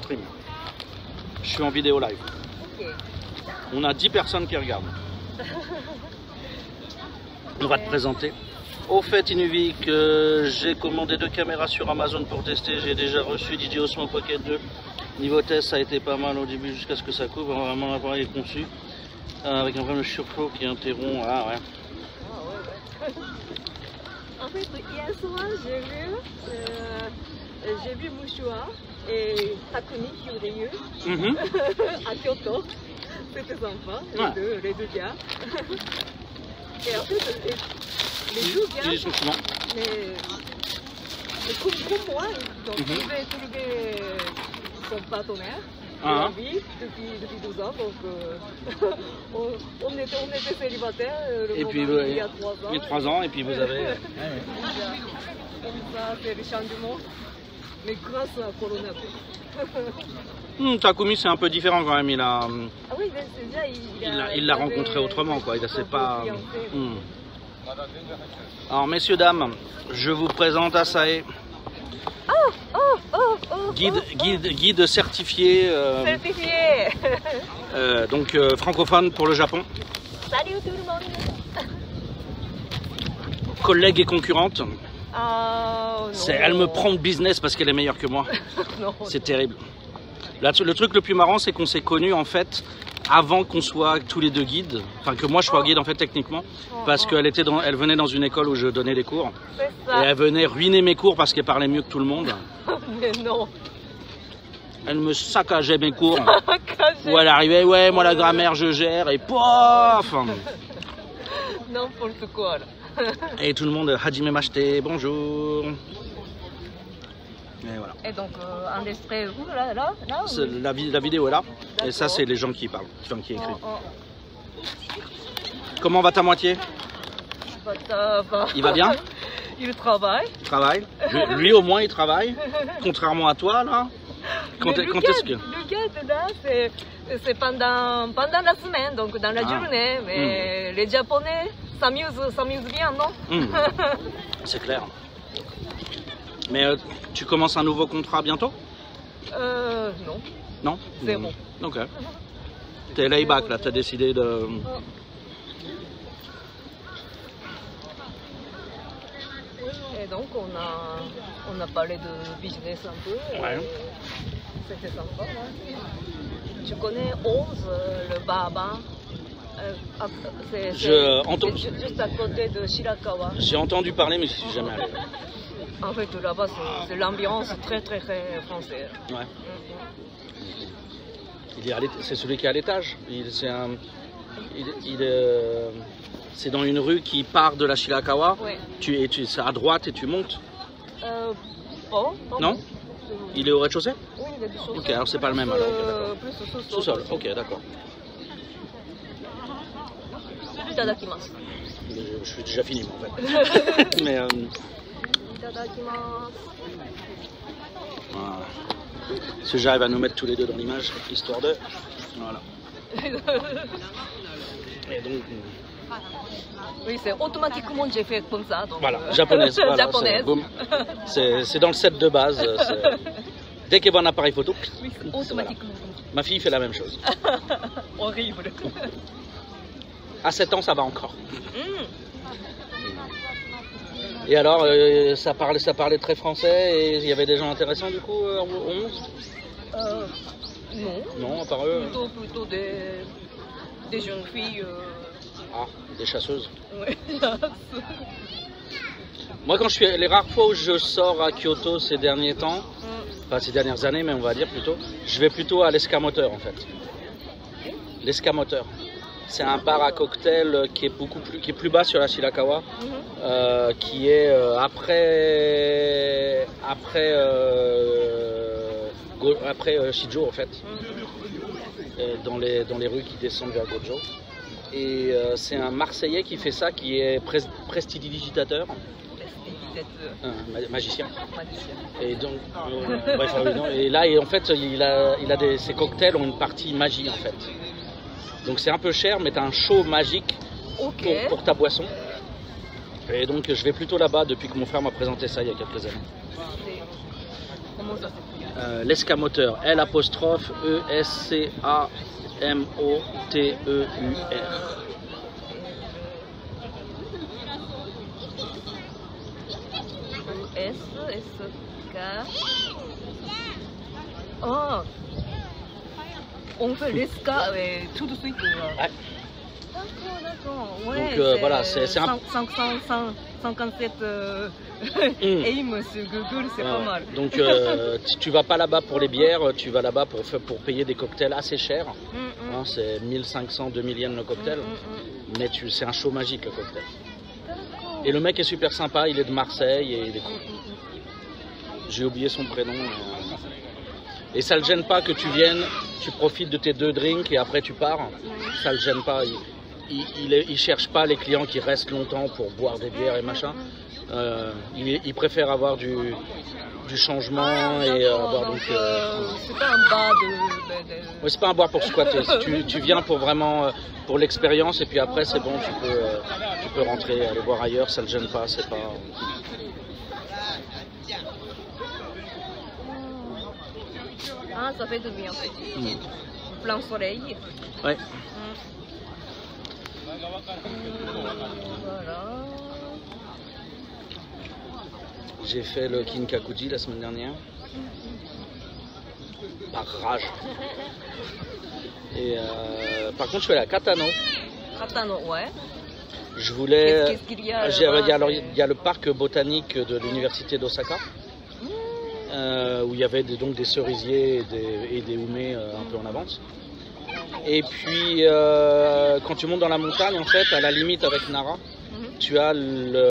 stream. Je suis en vidéo live. Ok. On a 10 personnes qui regardent. On va te présenter. Au fait, Inuvik, j'ai commandé 2 caméras sur Amazon pour tester. J'ai déjà reçu DJI Osmo Pocket 2. Niveau test, ça a été pas mal au début jusqu'à ce que ça couvre. Vraiment, l'appareil est conçu avec un problème de surflow qui interrompt. Ah ouais. En fait, hier soir, j'ai vu Mouchoua et Takumi Kyureyu à Kyoto. C'était sympa, les deux gars. Et en fait, les deux gars, ils sont souvent. mais comme moi, ils ont trouvé son partenaire. Depuis 12 ans, donc on était célibataires et puis, il y a 3 ans. Il y a 3 ans, et puis vous avez... Comme ça, c'est le changement, mais grâce à Corona. Takumi, c'est un peu différent quand même. Ah oui, déjà, il l'a rencontré autrement, quoi. Il a pas... Alors, messieurs, dames, je vous présente Asae. Guide certifié, donc francophone pour le Japon. Salut tout le monde. Collègue et concurrente. Oh, Elle me prend de business parce qu'elle est meilleure que moi. C'est terrible. Là, le truc le plus marrant, c'est qu'on s'est connus en fait avant qu'on soit tous les deux guides. Enfin, que moi je sois guide en fait techniquement. Parce qu'elle elle venait dans une école où je donnais des cours. Et elle venait ruiner mes cours parce qu'elle parlait mieux que tout le monde. Mais non. Elle me saccageait mes cours. Où elle arrivait, ouais, moi la grammaire je gère, et pof. N'importe quoi là. Et tout le monde, Hajime Mashite, bonjour. Et voilà. Et donc, enregistré où là La vidéo est là. Et ça, c'est les gens qui parlent, qui écrivent. Comment va ta moitié? Il va bien? Il travaille. Il travaille. Lui au moins il travaille. Contrairement à toi là. Quand est-ce que... Le gars là, c'est pendant la semaine, donc dans la journée. Mais les Japonais s'amusent bien, non? C'est clair. Mais tu commences un nouveau contrat bientôt? Non. Non? C'est bon. Ok. T'es layback là, t'as décidé de... Et donc on a parlé de business un peu. Ouais. C'était sympa. Hein. Tu connais 11, le bar. C'est juste à côté de Shirakawa. J'ai entendu parler mais je suis jamais allé. En fait là-bas c'est l'ambiance très française. Ouais. C'est celui qui est à l'étage. C'est dans une rue qui part de la Shirakawa. Ouais. C'est à droite et tu montes. Non. Il est au rez-de-chaussée? Oui, il est au rez-de-chaussée. Ok, alors c'est pas le même alors. Plus sous-sol. Ok, d'accord. Itadakimasu. Je suis déjà fini moi, en fait. Mais voilà. Si j'arrive à nous mettre tous les deux dans l'image, histoire de... Voilà. Et donc... Oui, c'est automatiquement j'ai fait comme ça. Donc voilà, japonaise. Voilà, japonaise. C'est dans le set de base. Dès qu'il y a un appareil photo, oui, automatiquement. Voilà. Ma fille fait la même chose. Horrible. À 7 ans, ça va encore. Et alors, ça parlait très français et il y avait des gens intéressants du coup, au 11 Non. Non, à part eux. Plutôt des jeunes filles. Ah, des chasseuses. Oui. Moi, les rares fois où je sors à Kyoto ces derniers temps, enfin ces dernières années, mais on va dire plutôt, je vais plutôt à l'Escamoteur en fait. L'Escamoteur. C'est un bar à cocktail qui est plus bas sur la Shirakawa, qui est après Shijo en fait, dans les rues qui descendent vers Gojo. Et c'est un Marseillais qui fait ça, qui est prestidigitateur. Magicien. Et donc, bref, et là, en fait, ses cocktails ont une partie magie en fait. Donc c'est un peu cher, mais tu as un show magique pour ta boisson. Et donc je vais plutôt là-bas depuis que mon frère m'a présenté ça il y a quelques années. Comment ça s'appelle? l'escamoteur, L''ESCAMOTEUR. Ah, on fait l'esca tout de suite. Ouais. D'accord. Donc Ouais, voilà, c'est un... 557 aim sur Google, c'est pas mal. Donc tu vas pas là-bas pour les bières, tu vas là-bas pour payer des cocktails assez chers. Hein, c'est 1500-2000 yens le cocktail. Mais c'est un show magique le cocktail. Et le mec est super sympa, il est de Marseille et il est cool. J'ai oublié son prénom. Et ça le gêne pas que tu viennes, tu profites de tes 2 drinks et après tu pars. Ça le gêne pas. Il cherche pas les clients qui restent longtemps pour boire des bières et machin. Il préfère avoir du changement et avoir donc. C'est pas un bar de. Ouais, c'est pas un bar pour squatter. Tu viens pour vraiment pour l'expérience et puis après c'est bon, tu peux rentrer, aller boire ailleurs, ça le gêne pas, c'est pas. Ah, ça fait du bien. Plein soleil. Ouais. Voilà. J'ai fait le Kinkakuji la semaine dernière. Par rage. Et par contre, je suis allé à Katano. Katano, ouais. Je voulais. Qu'est-ce qu'il y a Il y a le parc botanique de l'université d'Osaka. Où il y avait donc des cerisiers et des umés un peu en avance. Et puis quand tu montes dans la montagne, en fait, à la limite avec Nara, tu as le